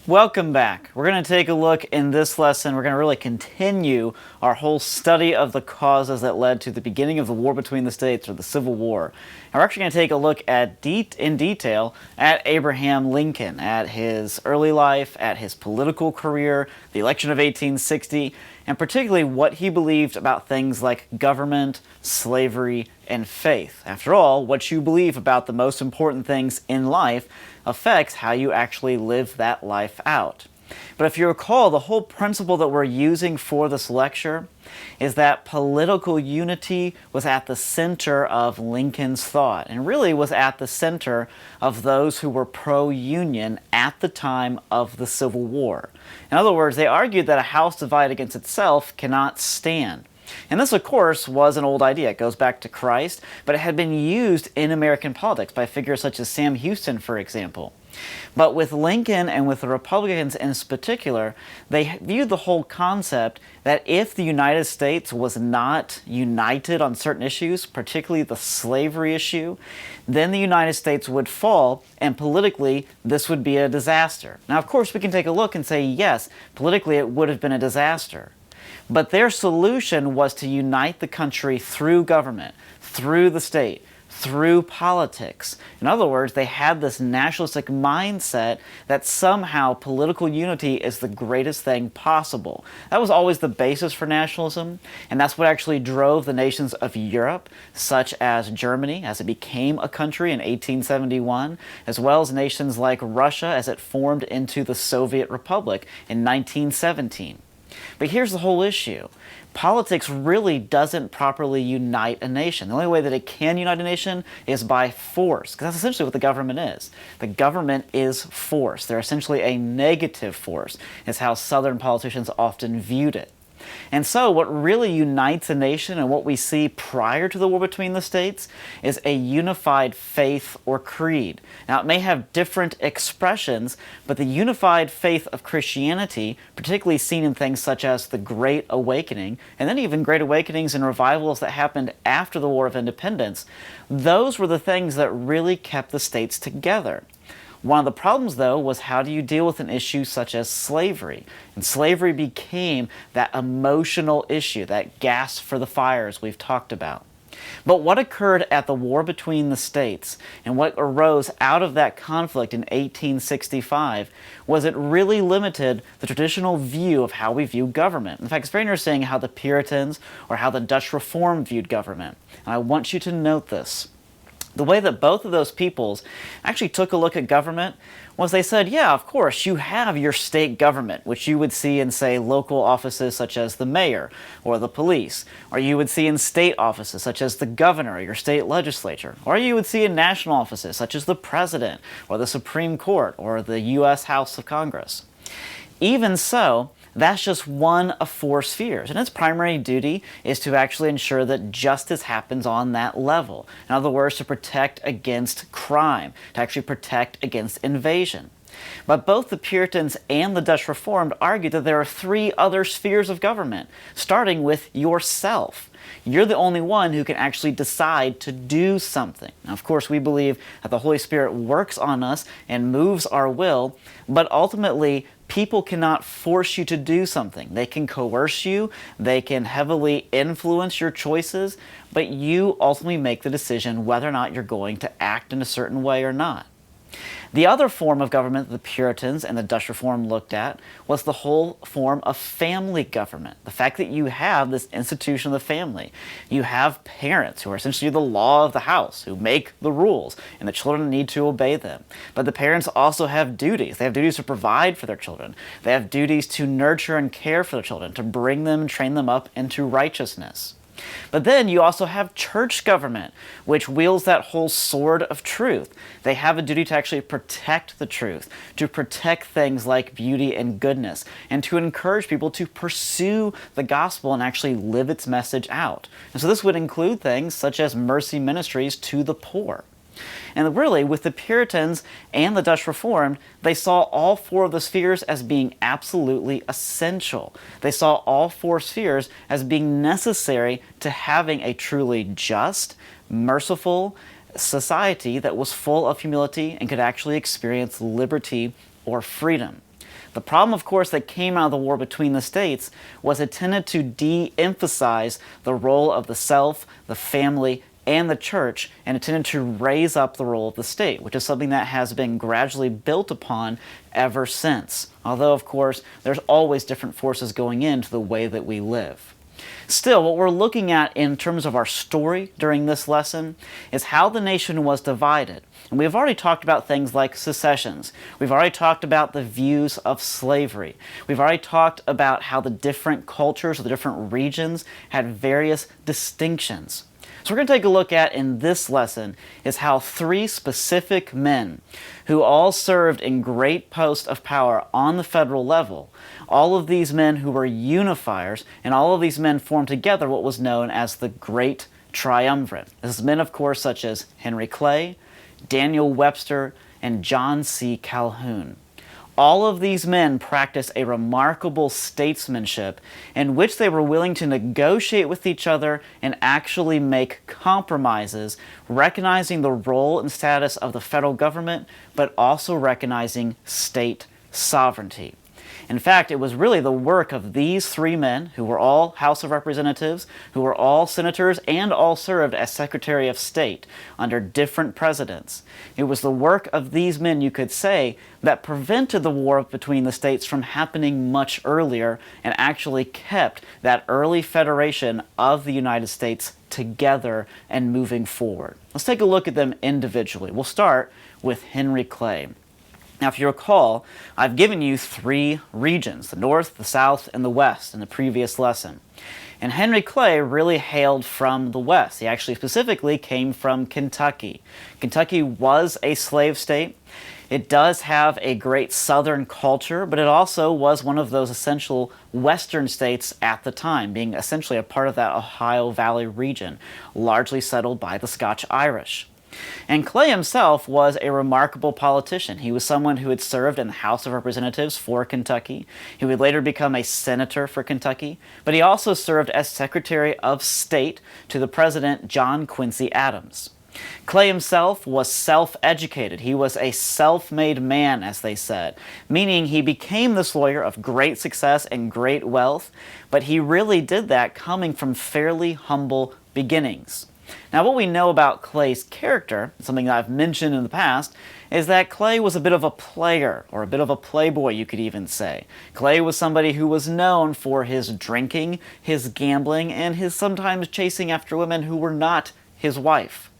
Welcome back. We're going to take a look in this lesson. We're going to really continue our whole study of the causes that led to the beginning of the war between the states, or the Civil War. And we're actually going to take a look in detail at Abraham Lincoln, at his early life, at his political career, the election of 1860, and particularly what he believed about things like government, slavery, and faith. After all, what you believe about the most important things in life affects how you actually live that life out. But if you recall, the whole principle that we're using for this lecture is that political unity was at the center of Lincoln's thought, and really was at the center of those who were pro-Union at the time of the Civil War. In other words, they argued that a house divided against itself cannot stand. And this, of course, was an old idea. It goes back to Christ, but it had been used in American politics by figures such as Sam Houston, for example. But with Lincoln and with the Republicans in particular, they viewed the whole concept that if the United States was not united on certain issues, particularly the slavery issue, then the United States would fall, and politically this would be a disaster. Now, of course, we can take a look and say, yes, politically it would have been a disaster. But their solution was to unite the country through government, through the state, through politics. In other words, they had this nationalistic mindset that somehow political unity is the greatest thing possible. That was always the basis for nationalism, and that's what actually drove the nations of Europe, such as Germany, as it became a country in 1871, as well as nations like Russia as it formed into the Soviet Republic in 1917. But here's the whole issue. Politics really doesn't properly unite a nation. The only way that it can unite a nation is by force, because that's essentially what the government is. The government is force. They're essentially a negative force, is how Southern politicians often viewed it. And so what really unites a nation, and what we see prior to the war between the states, is a unified faith or creed. Now, it may have different expressions, but the unified faith of Christianity, particularly seen in things such as the Great Awakening, and then even Great Awakenings and revivals that happened after the War of Independence, those were the things that really kept the states together. One of the problems, though, was how do you deal with an issue such as slavery? And slavery became that emotional issue, that gas for the fires we've talked about. But what occurred at the war between the states, and what arose out of that conflict in 1865, was it really limited the traditional view of how we view government. In fact, it's very interesting how the Puritans or how the Dutch Reform viewed government. And I want you to note this. The way that both of those peoples actually took a look at government was they said, yeah, of course, you have your state government, which you would see in, say, local offices such as the mayor or the police, or you would see in state offices such as the governor or your state legislature, or you would see in national offices such as the president or the Supreme Court or the U.S. House of Congress. Even so, that's just one of four spheres, and its primary duty is to actually ensure that justice happens on that level. In other words, to protect against crime, to actually protect against invasion. But both the Puritans and the Dutch Reformed argued that there are three other spheres of government, starting with yourself. You're the only one who can actually decide to do something. Now, of course, we believe that the Holy Spirit works on us and moves our will, but ultimately, people cannot force you to do something. They can coerce you, they can heavily influence your choices, but you ultimately make the decision whether or not you're going to act in a certain way or not. The other form of government that the Puritans and the Dutch Reform looked at was the whole form of family government. The fact that you have this institution of the family. You have parents who are essentially the law of the house, who make the rules, and the children need to obey them. But the parents also have duties. They have duties to provide for their children. They have duties to nurture and care for their children, to bring them and train them up into righteousness. But then you also have church government, which wields that whole sword of truth. They have a duty to actually protect the truth, to protect things like beauty and goodness, and to encourage people to pursue the gospel and actually live its message out. And so this would include things such as mercy ministries to the poor. And really, with the Puritans and the Dutch Reformed, they saw all four of the spheres as being absolutely essential. They saw all four spheres as being necessary to having a truly just, merciful society that was full of humility and could actually experience liberty or freedom. The problem, of course, that came out of the war between the states was it tended to de-emphasize the role of the self, the family, and the church, and it tended to raise up the role of the state, which is something that has been gradually built upon ever since. Although, of course, there's always different forces going into the way that we live. Still, what we're looking at in terms of our story during this lesson is how the nation was divided. And we've already talked about things like secessions. We've already talked about the views of slavery. We've already talked about how the different cultures or the different regions had various distinctions. So we're going to take a look at in this lesson is how three specific men who all served in great posts of power on the federal level, all of these men who were unifiers, and all of these men formed together what was known as the Great Triumvirate. This is men, of course, such as Henry Clay, Daniel Webster, and John C. Calhoun. All of these men practiced a remarkable statesmanship in which they were willing to negotiate with each other and actually make compromises, recognizing the role and status of the federal government, but also recognizing state sovereignty. In fact, it was really the work of these three men, who were all House of Representatives, who were all senators, and all served as Secretary of State under different presidents. It was the work of these men, you could say, that prevented the war between the states from happening much earlier and actually kept that early federation of the United States together and moving forward. Let's take a look at them individually. We'll start with Henry Clay. Now, if you recall, I've given you three regions, the North, the South, and the West in the previous lesson. And Henry Clay really hailed from the West. He actually specifically came from Kentucky. Kentucky was a slave state. It does have a great Southern culture, but it also was one of those essential Western states at the time, being essentially a part of that Ohio Valley region, largely settled by the Scotch-Irish. And Clay himself was a remarkable politician. He was someone who had served in the House of Representatives for Kentucky. He would later become a senator for Kentucky, but he also served as Secretary of State to the President John Quincy Adams. Clay himself was self-educated. He was a self-made man, as they said, meaning he became this lawyer of great success and great wealth, but he really did that coming from fairly humble beginnings. Now, what we know about Clay's character, something that I've mentioned in the past, is that Clay was a bit of a player, or a bit of a playboy, you could even say. Clay was somebody who was known for his drinking, his gambling, and his sometimes chasing after women who were not his wife.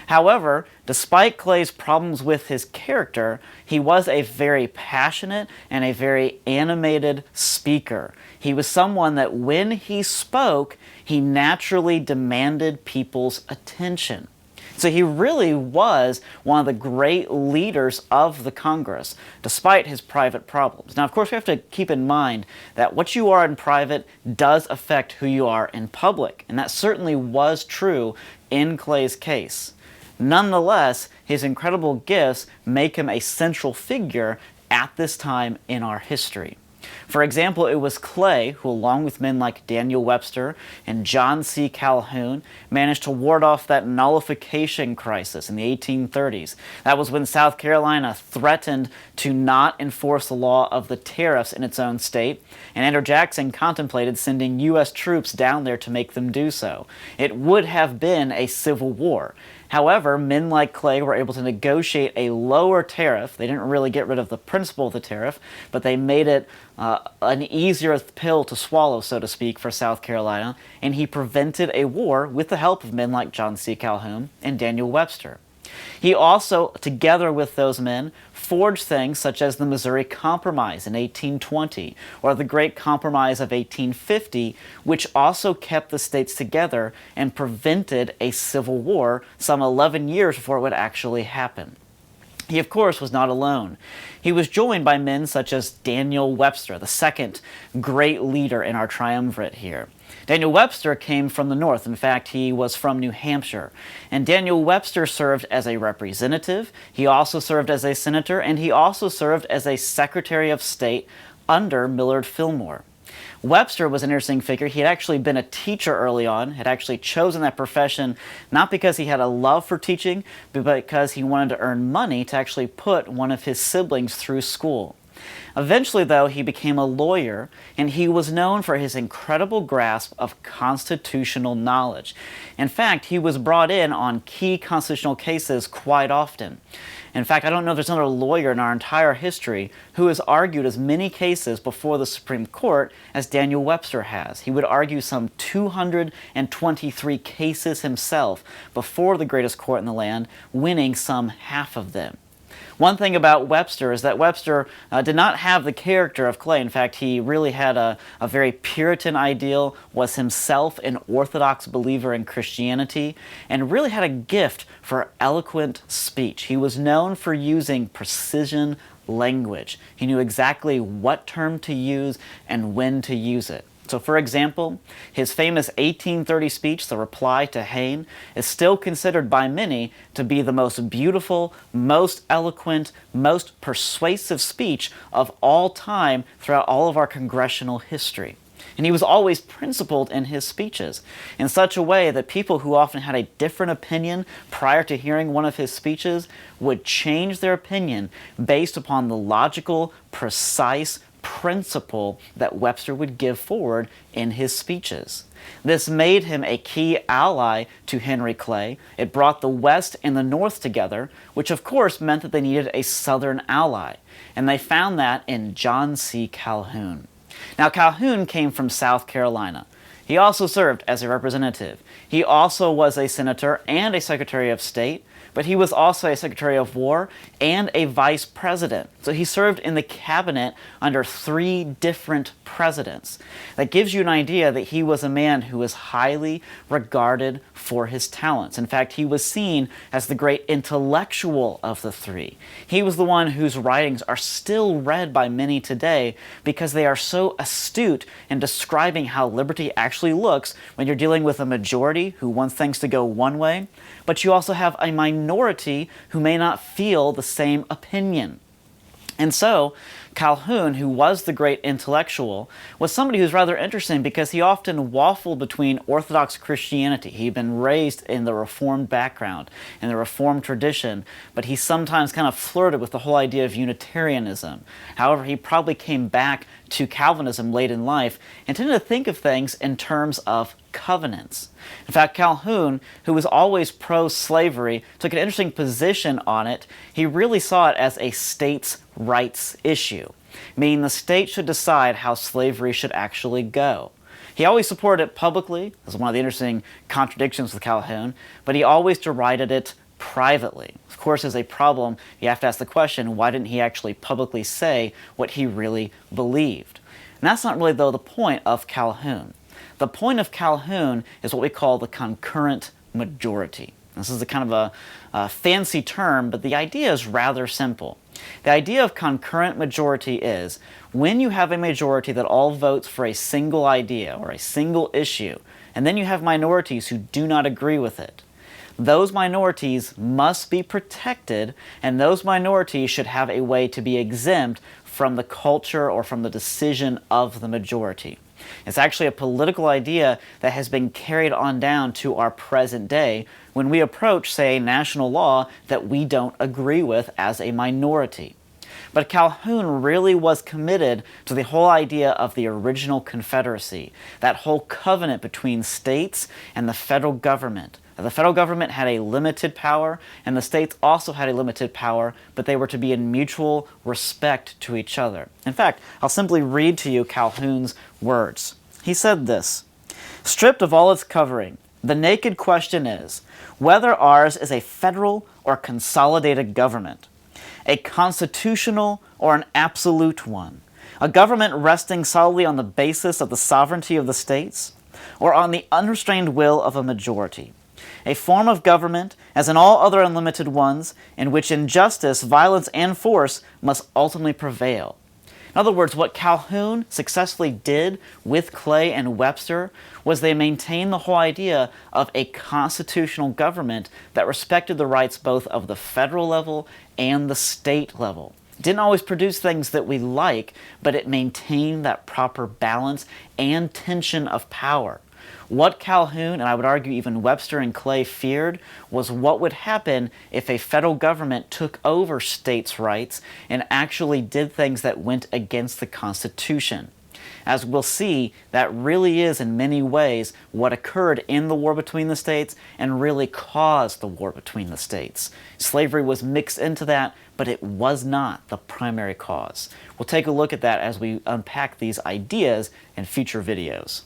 However, despite Clay's problems with his character, he was a very passionate and a very animated speaker. He was someone that when he spoke, he naturally demanded people's attention. So he really was one of the great leaders of the Congress, despite his private problems. Now, of course, we have to keep in mind that what you are in private does affect who you are in public, and that certainly was true in Clay's case. Nonetheless, his incredible gifts make him a central figure at this time in our history. For example, it was Clay who, along with men like Daniel Webster and John C. Calhoun, managed to ward off that nullification crisis in the 1830s. That was when South Carolina threatened to not enforce the law of the tariffs in its own state, and Andrew Jackson contemplated sending U.S. troops down there to make them do so. It would have been a civil war. However, men like Clay were able to negotiate a lower tariff. They didn't really get rid of the principle of the tariff, but they made it an easier pill to swallow, so to speak, for South Carolina, and he prevented a war with the help of men like John C. Calhoun and Daniel Webster. He also, together with those men, forged things such as the Missouri Compromise in 1820 or the Great Compromise of 1850, which also kept the states together and prevented a civil war some 11 years before it would actually happen. He, of course, was not alone. He was joined by men such as Daniel Webster, the second great leader in our triumvirate here. Daniel Webster came from the north. In fact, he was from New Hampshire. And Daniel Webster served as a representative. He also served as a senator, and he also served as a Secretary of State under Millard Fillmore. Webster was an interesting figure. He had actually been a teacher early on, had actually chosen that profession not because he had a love for teaching, but because he wanted to earn money to actually put one of his siblings through school. Eventually, though, he became a lawyer, and he was known for his incredible grasp of constitutional knowledge. In fact, he was brought in on key constitutional cases quite often. In fact, I don't know if there's another lawyer in our entire history who has argued as many cases before the Supreme Court as Daniel Webster has. He would argue some 223 cases himself before the greatest court in the land, winning some half of them. One thing about Webster is that Webster did not have the character of Clay. In fact, he really had a very Puritan ideal, was himself an Orthodox believer in Christianity, and really had a gift for eloquent speech. He was known for using precision language. He knew exactly what term to use and when to use it. So, for example, his famous 1830 speech, the reply to Hayne, is still considered by many to be the most beautiful, most eloquent, most persuasive speech of all time throughout all of our congressional history. And he was always principled in his speeches in such a way that people who often had a different opinion prior to hearing one of his speeches would change their opinion based upon the logical, precise principle that Webster would give forward in his speeches. This made him a key ally to Henry Clay. It brought the West and the North together, which of course meant that they needed a Southern ally. And they found that in John C. Calhoun. Now, Calhoun came from South Carolina. He also served as a representative. He also was a senator and a Secretary of State, but he was also a Secretary of War and a Vice President. So he served in the cabinet under 3 different presidents. That gives you an idea that he was a man who was highly regarded for his talents. In fact, he was seen as the great intellectual of the 3. He was the one whose writings are still read by many today because they are so astute in describing how liberty actually looks when you're dealing with a majority who wants things to go one way, but you also have a minority who may not feel the same opinion. And so, Calhoun, who was the great intellectual, was somebody who's rather interesting because he often waffled between Orthodox Christianity. He'd been raised in the Reformed background, in the Reformed tradition, but he sometimes kind of flirted with the whole idea of Unitarianism. However, he probably came back to Calvinism late in life and tended to think of things in terms of covenants. In fact, Calhoun, who was always pro-slavery, took an interesting position on it. He really saw it as a states' rights issue, meaning the state should decide how slavery should actually go. He always supported it publicly. This is one of the interesting contradictions with Calhoun, but he always derided it privately. Of course, as a problem, you have to ask the question, why didn't he actually publicly say what he really believed? And that's not really, though, the point of Calhoun. The point of Calhoun is what we call the concurrent majority. This is a kind of a fancy term, but the idea is rather simple. The idea of concurrent majority is when you have a majority that all votes for a single idea or a single issue, and then you have minorities who do not agree with it. Those minorities must be protected, and those minorities should have a way to be exempt from the culture or from the decision of the majority. It's actually a political idea that has been carried on down to our present day when we approach, say, national law that we don't agree with as a minority. But Calhoun really was committed to the whole idea of the original Confederacy, that whole covenant between states and the federal government. The federal government had a limited power, and the states also had a limited power, but they were to be in mutual respect to each other. In fact, I'll simply read to you Calhoun's words. He said this, "Stripped of all its covering, The naked question is whether ours is a federal or consolidated government, a constitutional or an absolute one, a government resting solely on the basis of the sovereignty of the states, or on the unrestrained will of a majority, a form of government, as in all other unlimited ones, in which injustice, violence, and force must ultimately prevail. In other words, what Calhoun successfully did with Clay and Webster was they maintained the whole idea of a constitutional government that respected the rights both of the federal level and the state level. It didn't always produce things that we like, but it maintained that proper balance and tension of power. What Calhoun, and I would argue even Webster and Clay, feared was what would happen if a federal government took over states' rights and actually did things that went against the Constitution. As we'll see, that really is in many ways what occurred in the war between the states and really caused the war between the states. Slavery was mixed into that, but it was not the primary cause. We'll take a look at that as we unpack these ideas in future videos.